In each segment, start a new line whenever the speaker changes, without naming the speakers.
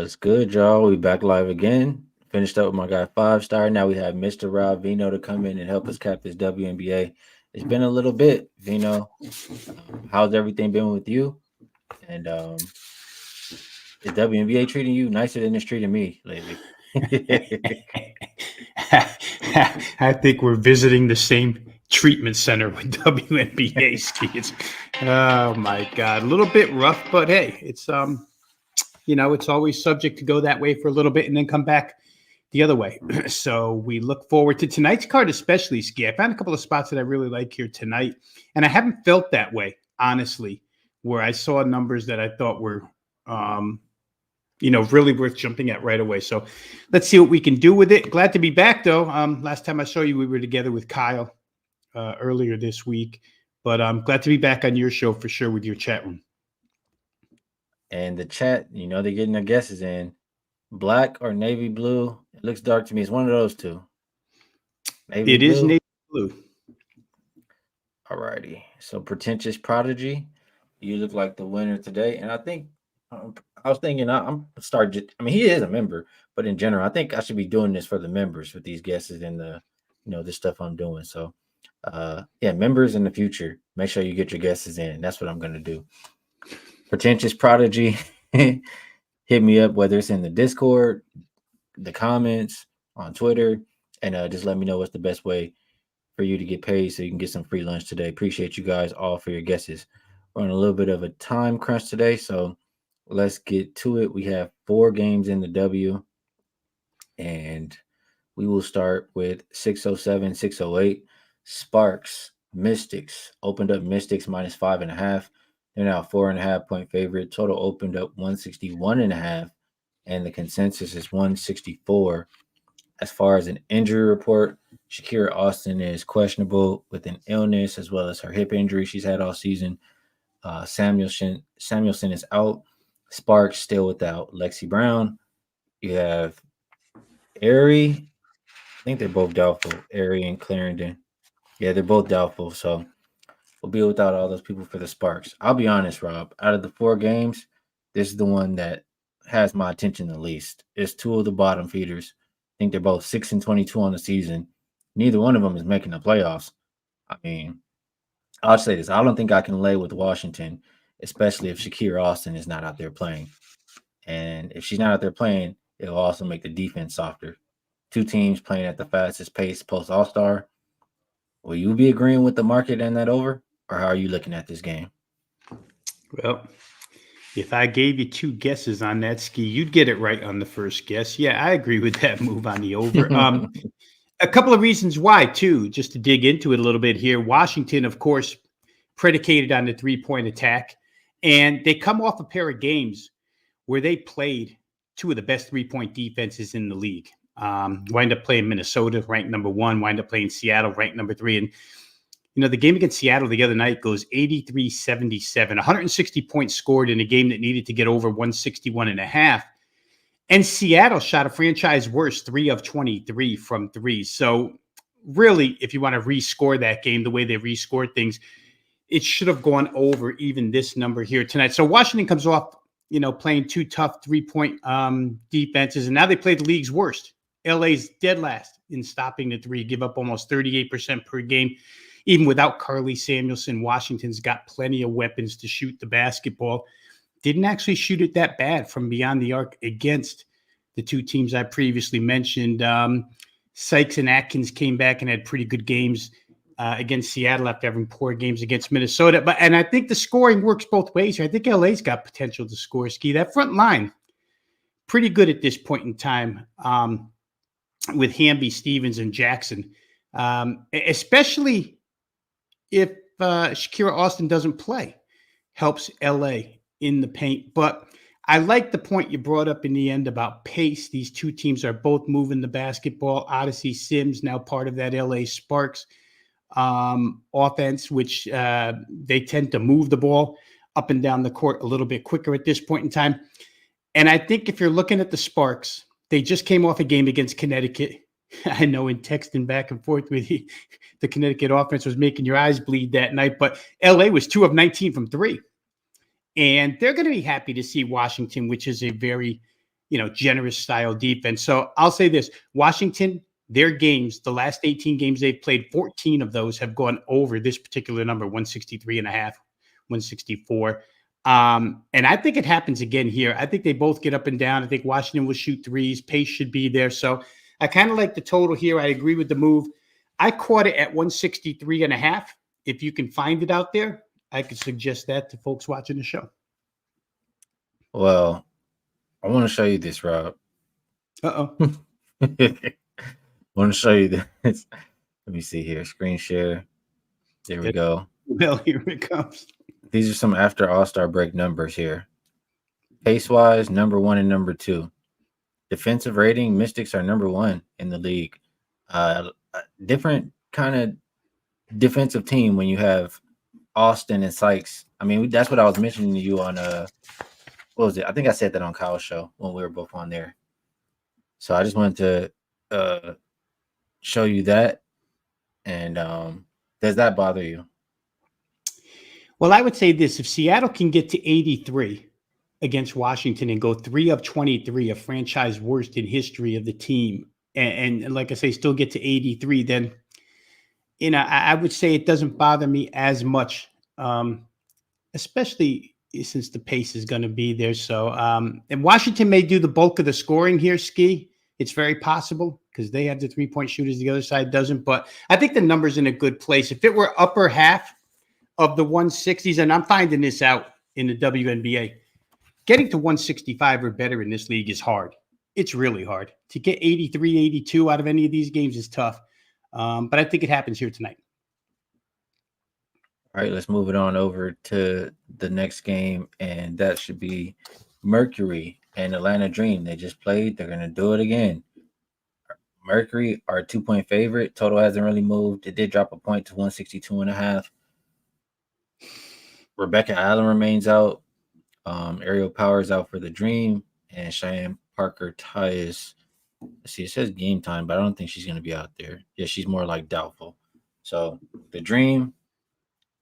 What's good, y'all? We back live again. Finished up with my guy 5 Star. Now we have Mr. Rob Veno to come in and help us cap this WNBA. It's been a little bit, Veno. How's everything been with you? And is WNBA treating you nicer than it's treating me lately?
I think we're visiting the same treatment center with WNBA skis. Oh my God, a little bit rough, but hey, it's it's always subject to go that way for a little bit and then come back the other way. So we look forward to tonight's card, especially Skee. I found a couple of spots that I really like here tonight, and I haven't felt that way, honestly, where I saw numbers that I thought were really worth jumping at right away. So let's see what we can do with it. Glad to be back, though. Last time I saw you, we were together with Kyle earlier this week. But I'm glad to be back on your show for sure with your chat room.
And the chat, they're getting their guesses in. Black or navy blue? It looks dark to me. It's one of those two.
It is navy blue.
All righty. So Pretentious Prodigy, you look like the winner today. And I think I was thinking he is a member, but in general, I think I should be doing this for the members with these guesses and the this stuff I'm doing. So members in the future, make sure you get your guesses in. That's what I'm gonna do. Pretentious Prodigy, hit me up, whether it's in the Discord, the comments, on Twitter, and just let me know what's the best way for you to get paid so you can get some free lunch today. Appreciate you guys all for your guesses. We're on a little bit of a time crunch today, so let's get to it. We have 4 games in the W, and we will start with 607, 608. Sparks, Mystics, opened up Mystics minus 5.5. They're now 4.5-point favorite. Total opened up 161.5, and the consensus is 164. As far as an injury report, Shakira Austin is questionable with an illness as well as her hip injury she's had all season. Samuelson is out. Sparks still without Lexi Brown. You have Aerie. I think they're both doubtful. Aerie and Clarendon. Yeah, they're both doubtful. So we'll be without all those people for the Sparks. I'll be honest, Rob. Out of the 4 games, this is the one that has my attention the least. It's 2 of the bottom feeders. I think they're both 6-22 on the season. Neither one of them is making the playoffs. I mean, I'll say this. I don't think I can lay with Washington, especially if Shakira Austin is not out there playing. And if she's not out there playing, it'll also make the defense softer. 2 teams playing at the fastest pace post All-Star. Will you be agreeing with the market and that over? Or how are you looking at this game?
Well, if I gave you 2 guesses on that, Skee, you'd get it right on the first guess. Yeah, I agree with that move on the over. A couple of reasons why, too, just to dig into it a little bit here. Washington, of course, predicated on the 3-point attack. And they come off a pair of games where they played 2 of the best 3-point defenses in the league. Wind up playing Minnesota, ranked number 1. Wind up playing Seattle, ranked number 3. And the game against Seattle the other night goes 83-77, 160 points scored in a game that needed to get over 161.5. And Seattle shot a franchise worst 3 of 23 from 3. So really, if you want to rescore that game the way they rescored things, it should have gone over even this number here tonight. So Washington comes off, playing 2 tough 3-point defenses, and now they play the league's worst. LA's dead last in stopping the 3, give up almost 38% per game. Even without Carly Samuelson, Washington's got plenty of weapons to shoot the basketball. Didn't actually shoot it that bad from beyond the arc against the 2 teams I previously mentioned. Sykes and Atkins came back and had pretty good games against Seattle after having poor games against Minnesota. And I think the scoring works both ways here. I think LA's got potential to score, Skee. That front line, pretty good at this point in time with Hamby, Stevens, and Jackson, especially if Shakira Austin doesn't play. Helps LA in the paint. But I like the point you brought up in the end about pace. These 2 teams are both moving the basketball. Odyssey Sims, now part of that LA Sparks offense, which they tend to move the ball up and down the court a little bit quicker at this point in time. And I think if you're looking at the Sparks, they just came off a game against Connecticut. I know in texting back and forth with you, the Connecticut offense was making your eyes bleed that night, but LA was 2 of 19 from 3. And they're going to be happy to see Washington, which is a very generous style defense. So I'll say this: Washington, their games, the last 18 games they've played, 14 of those have gone over this particular number, 163 and a half, 164. And I think it happens again here. I think they both get up and down. I think Washington will shoot threes. Pace should be there. So I kind of like the total here. I agree with the move. I caught it at 163 and a half. If you can find it out there, I could suggest that to folks watching the show.
Well, I want to show you this, Rob.
Uh-oh.
I want to show you this. Let me see here. Screen share. There we go.
Well, here it comes.
These are some after All-Star break numbers here. Pace-wise, number 1 and number 2. Defensive rating, Mystics are number 1 in the league. Different kind of defensive team when you have Austin and Sykes. I mean, that's what I was mentioning to you on what was it? I think I said that on Kyle's show when we were both on there. So I just wanted to show you that. And does that bother you?
Well, I would say this: if Seattle can get to 83 against Washington and go 3 of 23, a franchise worst in history of the team, and like I say, still get to 83, then I would say it doesn't bother me as much, especially since the pace is going to be there. So, and Washington may do the bulk of the scoring here, Skee. It's very possible because they have the 3-point shooters. The other side doesn't. But I think the number's in a good place. If it were upper half of the 160s, and I'm finding this out in the WNBA, getting to 165 or better in this league is hard. It's really hard. To get 83, 82 out of any of these games is tough. But I think it happens here tonight.
All right, let's move it on over to the next game, and that should be Mercury and Atlanta Dream. They just played. They're going to do it again. Mercury are a 2-point favorite. Total hasn't really moved. It did drop a point to 162.5. Rebecca Allen remains out. Ariel Powers out for the Dream, and Cheyenne Parker Tyus. Let's see, it says game time, but I don't think she's going to be out there. Yeah, she's more like doubtful. So the Dream,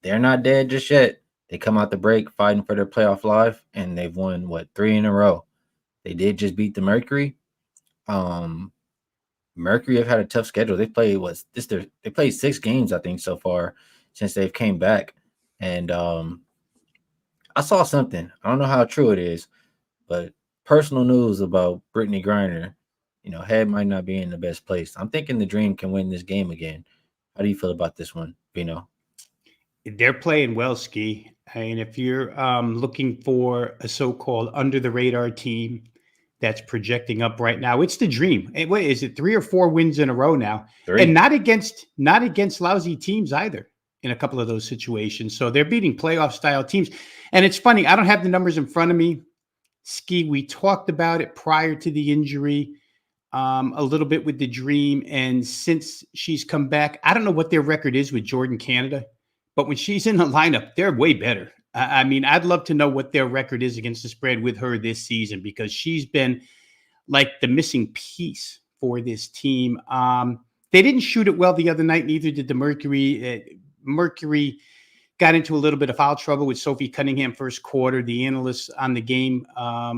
they're not dead just yet. They come out the break fighting for their playoff life, and they've won, 3 in a row. They did just beat the Mercury. Mercury have had a tough schedule. They played they played 6 games, I think, so far since they've came back. And I saw something. I don't know how true it is, but personal news about Brittany Griner. Head might not be in the best place. I'm thinking the Dream can win this game again. How do you feel about this one, Veno?
They're playing well, Skee. And if you're looking for a so-called under-the-radar team that's projecting up right now, it's the Dream. Hey, wait, is it 3 or 4 wins in a row now?
3.
And not against lousy teams either in a couple of those situations. So they're beating playoff-style teams. And it's funny, I don't have the numbers in front of me. Skee, we talked about it prior to the injury. A little bit with the Dream. And since she's come back, I don't know what their record is with Jordan Canada, but when she's in the lineup, they're way better. I mean, I'd love to know what their record is against the spread with her this season, because she's been like the missing piece for this team. They didn't shoot it well the other night. Neither did the Mercury. Mercury got into a little bit of foul trouble with Sophie Cunningham first quarter. The analysts on the game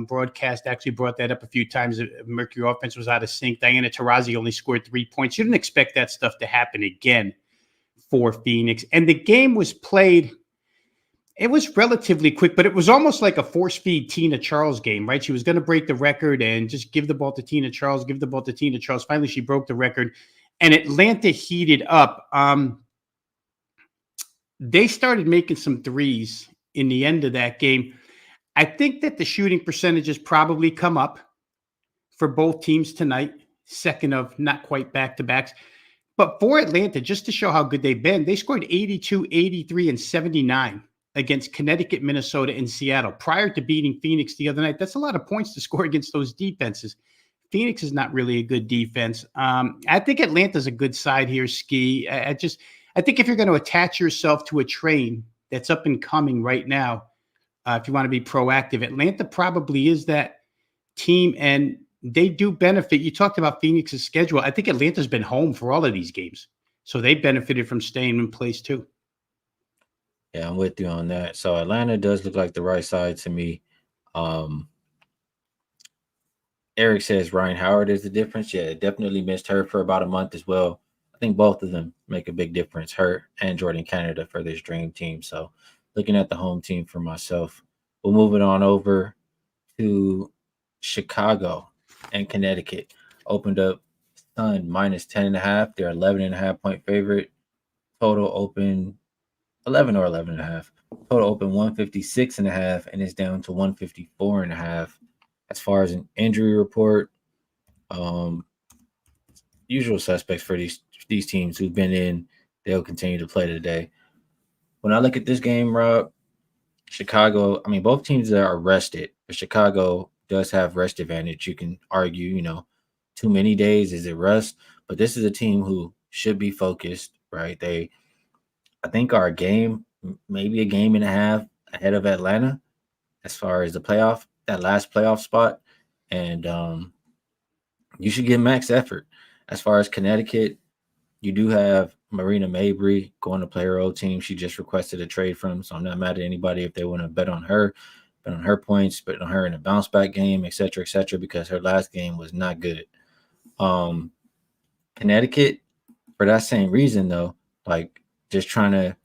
broadcast actually brought that up a few times. The Mercury offense was out of sync. Diana Taurasi only scored 3 points. You didn't expect that stuff to happen again for Phoenix. And the game was played, it was relatively quick, but it was almost like a force-feed Tina Charles game, right? She was going to break the record and just give the ball to Tina Charles, give the ball to Tina Charles. Finally, she broke the record, and Atlanta heated up. They started making some threes in the end of that game. I think that the shooting percentages probably come up for both teams tonight, second of not quite back-to-backs. But for Atlanta, just to show how good they've been, they scored 82, 83, and 79 against Connecticut, Minnesota, and Seattle prior to beating Phoenix the other night. That's a lot of points to score against those defenses. Phoenix is not really a good defense. I think Atlanta's a good side here, Skee. I think if you're going to attach yourself to a train that's up and coming right now, if you want to be proactive, Atlanta probably is that team, and they do benefit. You talked about Phoenix's schedule. I think Atlanta's been home for all of these games, so they benefited from staying in place too.
Yeah, I'm with you on that. So Atlanta does look like the right side to me. Eric says Ryan Howard is the difference. Yeah, definitely missed her for about a month as well. I think both of them make a big difference, her and Jordan Canada for this dream team. So looking at the home team for myself. We'll move it on over to Chicago and Connecticut. Opened up Sun minus 10.5. They're 11.5 point favorite. Total open 11 or 11.5. Total open 156.5 and it's down to 154.5. As far as an injury report, um, usual suspects for these teams who've been in, they'll continue to play today. When I look at this game, Rob, Chicago, I mean, both teams that are rested, but Chicago does have rest advantage. You can argue, too many days, is it rust? But this is a team who should be focused, right? They, I think, are a game, maybe a game and a half ahead of Atlanta as far as that last playoff spot. And you should give max effort. As far as Connecticut, you do have Marina Mabry going to play her old team. She just requested a trade from, so I'm not mad at anybody if they want to bet on her points, bet on her in a bounce back game, et cetera, because her last game was not good. Um, Connecticut, for that same reason though, like just trying to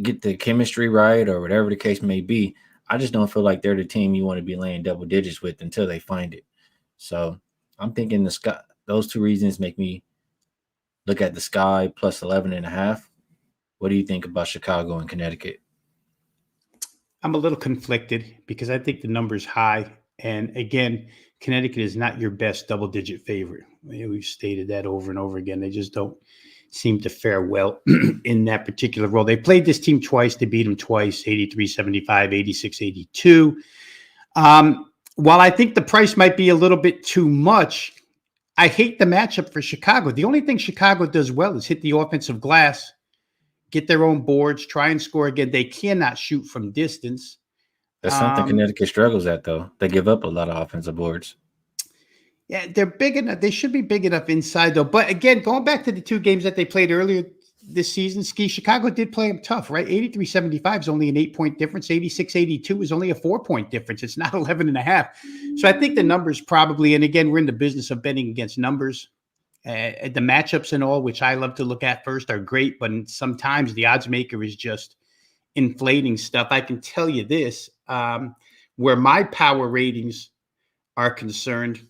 get the chemistry right or whatever the case may be. I just don't feel like they're the team you want to be laying double digits with until they find it. So I'm thinking the Sky. Those two reasons make me look at the Sky plus 11.5. What do you think about Chicago and Connecticut?
I'm a little conflicted because I think the number's high. And again, Connecticut is not your best double digit favorite. We've stated that over and over again. They just don't seem to fare well in that particular role. They played this team twice. They beat them twice, 83-75, 86-82. While I think the price might be a little bit too much, I hate the matchup for Chicago. The only thing Chicago does well is hit the offensive glass, get their own boards, try and score again. They cannot shoot from distance.
That's something Connecticut struggles at, though. They give up a lot of offensive boards.
Yeah, they're big enough. They should be big enough inside, though. But again, going back to the two games that they played earlier this season, Skee, Chicago did play them tough, right? 83-75 is only an 8-point difference. 86-82 is only a 4-point difference. It's not 11.5. So I think the numbers probably, and again, we're in the business of betting against numbers. The matchups and all, which I love to look at first, are great, but sometimes the odds maker is just inflating stuff. I can tell you this, where my power ratings are concerned,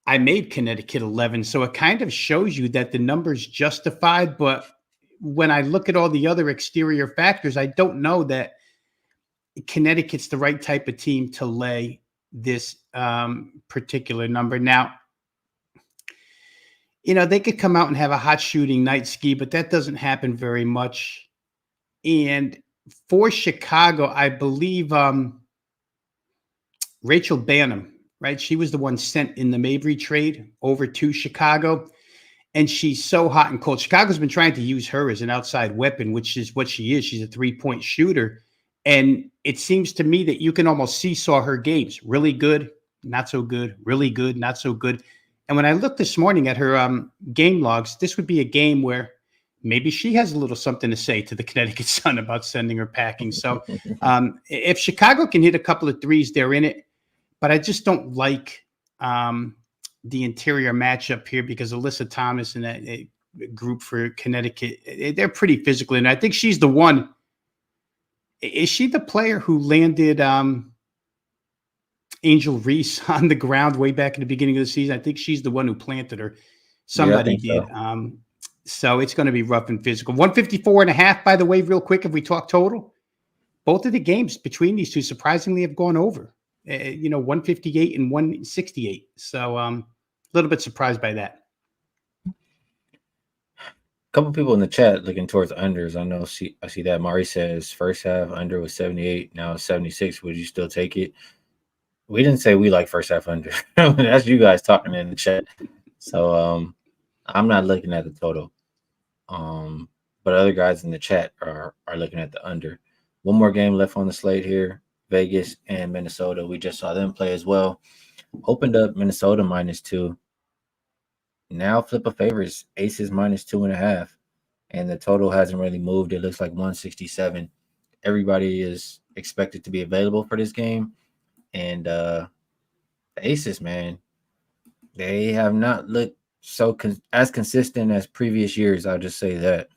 I made Connecticut 11, so it kind of shows you that the number's justified, but when I look at all the other exterior factors, I don't know that Connecticut's the right type of team to lay this particular number. Now, they could come out and have a hot shooting night, Skee, but that doesn't happen very much. And for Chicago, I believe Rachel Banham, right? She was the one sent in the Mabry trade over to Chicago. And she's so hot and cold. Chicago's been trying to use her as an outside weapon, which is what she is. She's a 3-point shooter. And it seems to me that you can almost seesaw her games. Really good, not so good, really good, not so good. And when I looked this morning at her game logs, this would be a game where maybe she has a little something to say to the Connecticut Sun about sending her packing. So if Chicago can hit a couple of threes, they're in it. But I just don't like the interior matchup here because Alyssa Thomas and that group for Connecticut, they're pretty physical. And I think she's the one. Is she the player who landed Angel Reese on the ground way back in the beginning of the season? I think she's the one who planted her. Somebody did. So. So it's going to be rough and physical. 154.5, by the way, real quick, if we talk total. Both of the games between these two surprisingly have gone over. 158 and 168. So a little bit surprised by that.
A couple people in the chat looking towards unders. I see that Mari says first half under was 78, now it's 76. Would you still take it? We didn't say we like first half under. That's you guys talking in the chat. So I'm not looking at the total. But other guys in the chat are looking at the under. One more game left on the slate here. Vegas and Minnesota. We just saw them play as well. Opened up Minnesota -2. Now flip a favors. Aces -2.5. And the total hasn't really moved. It looks like 167. Everybody is expected to be available for this game. And The Aces, man, they have not looked so as consistent as previous years. I'll just say that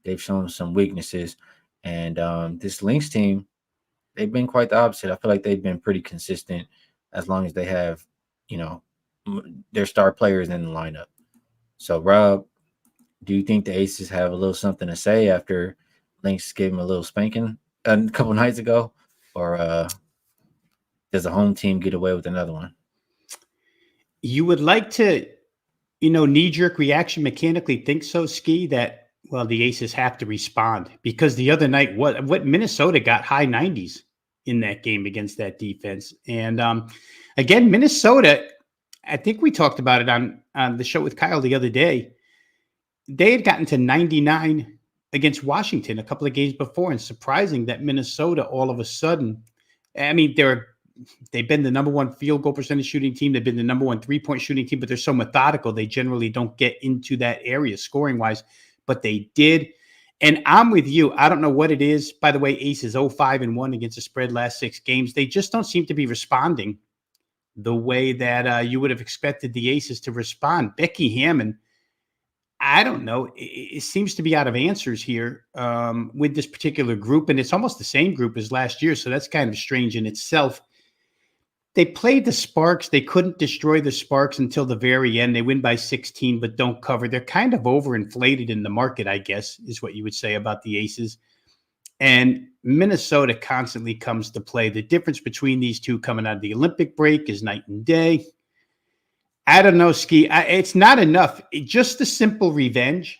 they've shown some weaknesses, and this Lynx team, they've been quite the opposite. I feel like they've been pretty consistent as long as they have, you know, their star players in the lineup. So, Rob, do you think the Aces have a little something to say after Lynx gave them a little spanking a couple nights ago, or does the home team get away with another one?
You would like to, knee jerk reaction mechanically think so, Skee, that, well, the Aces have to respond because the other night, what Minnesota got high 90s in that game against that defense. And again, Minnesota, I think we talked about it on the show with Kyle the other day. They had gotten to 99 against Washington a couple of games before, and surprising that Minnesota all of a sudden, I mean, they've been the number one field goal percentage shooting team. They've been the number one 3-point shooting team, but they're so methodical. They generally don't get into that area scoring wise, but they did. And I'm with you. I don't know what it is. By the way, Aces 0-5-1 against the spread last 6 games. They just don't seem to be responding the way that you would have expected the Aces to respond. Becky Hammond, I don't know. It seems to be out of answers here with this particular group, and it's almost the same group as last year, so that's kind of strange in itself. They played the Sparks. They couldn't destroy the Sparks until the very end. They win by 16, but don't cover. They're kind of overinflated in the market, I guess, is what you would say about the Aces. And Minnesota constantly comes to play. The difference between these two coming out of the Olympic break is night and day. I don't know, Skee. It's not enough. Just the simple revenge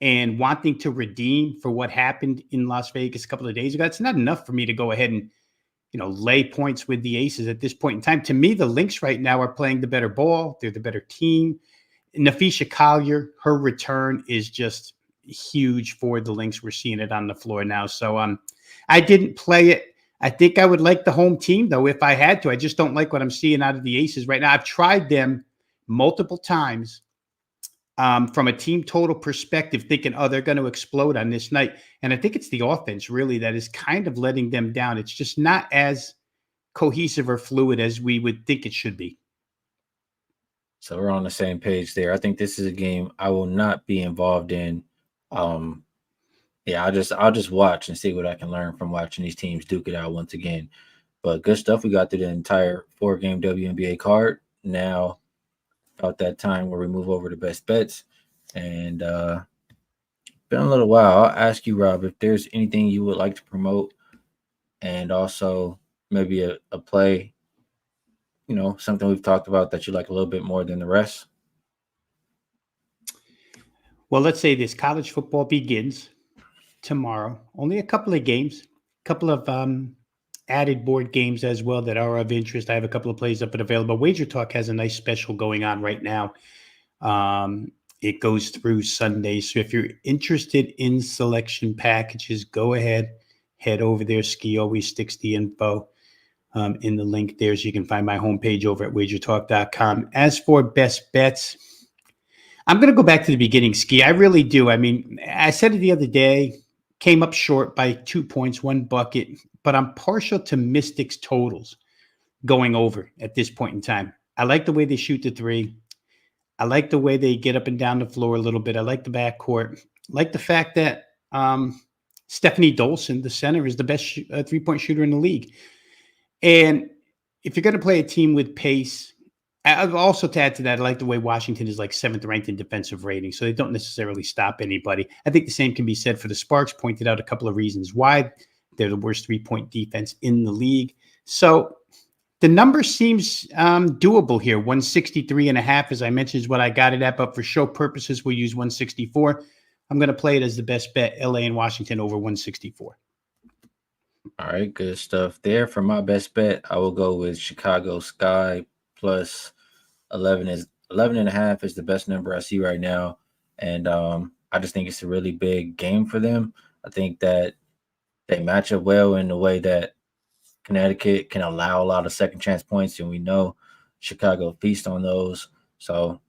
and wanting to redeem for what happened in Las Vegas a couple of days ago, it's not enough for me to go ahead and lay points with the Aces at this point in time. To me, the Lynx right now are playing the better ball. They're the better team. Nafisha Collier, her return is just huge for the Lynx. We're seeing it on the floor now. So I didn't play it. I think I would like the home team, though, if I had to. I just don't like what I'm seeing out of the Aces right now. I've tried them multiple times from a team total perspective, thinking, oh, they're going to explode on this night. And I think it's the offense really that is kind of letting them down. It's just not as cohesive or fluid as we would think it should be.
So we're on the same page there. I think this is a game I will not be involved in. Yeah, I'll just watch and see what I can learn from watching these teams duke it out once again. But good stuff. We got through the entire 4-game WNBA card. Now about that time where we move over to best bets. And been a little while. I'll ask you, Rob, if there's anything you would like to promote, and also maybe a play, something we've talked about that you like a little bit more than the rest.
Well, let's say this college football begins tomorrow. Only a couple of games, a couple of added board games as well that are of interest. I have a couple of plays up and available. Wagertalk has a nice special going on right now. It goes through Sunday. So if you're interested in selection packages, go ahead, head over there. Skee always sticks the info in the link there, so you can find my homepage over at wagertalk.com. As for best bets, I'm going to go back to the beginning, Skee. I really do. I mean, I said it the other day, came up short by 2 points, one bucket, but I'm partial to Mystics totals going over at this point in time. I like the way they shoot the three. I like the way they get up and down the floor a little bit. I like the backcourt. I like the fact that Stephanie Dolson, the center, is the best 3-point shooter in the league. And if you're going to play a team with pace, I've also to add to that, I like the way Washington is like 7th ranked in defensive rating, so they don't necessarily stop anybody. I think the same can be said for the Sparks. Pointed out a couple of reasons why they're the worst 3-point defense in the league. So the number seems doable here. 163.5, as I mentioned, is what I got it at, but for show purposes, we'll use 164. I'm going to play it as the best bet, LA and Washington over 164.
All right, good stuff there. For my best bet, I will go with Chicago Sky plus 11.5 is the best number I see right now. And I just think it's a really big game for them. I think that they match up well in the way that Connecticut can allow a lot of second chance points, and we know Chicago feast on those. So,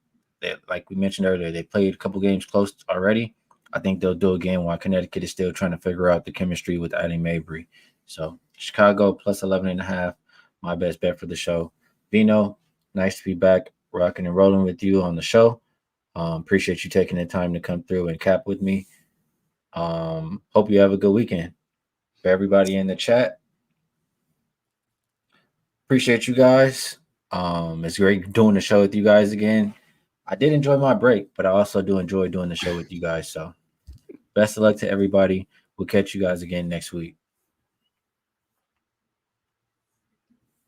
like we mentioned earlier, they played a couple games close already. I think they'll do a game while Connecticut is still trying to figure out the chemistry with Addie Mabry. So, Chicago plus 11.5, my best bet for the show. Veno, Nice to be back rocking and rolling with you on the show. Appreciate you taking the time to come through and cap with me. Hope you have a good weekend. For everybody in the chat, appreciate you guys. It's great doing the show with you guys again. I did enjoy my break, but I also do enjoy doing the show with you guys. So best of luck to everybody. We'll catch you guys again next week.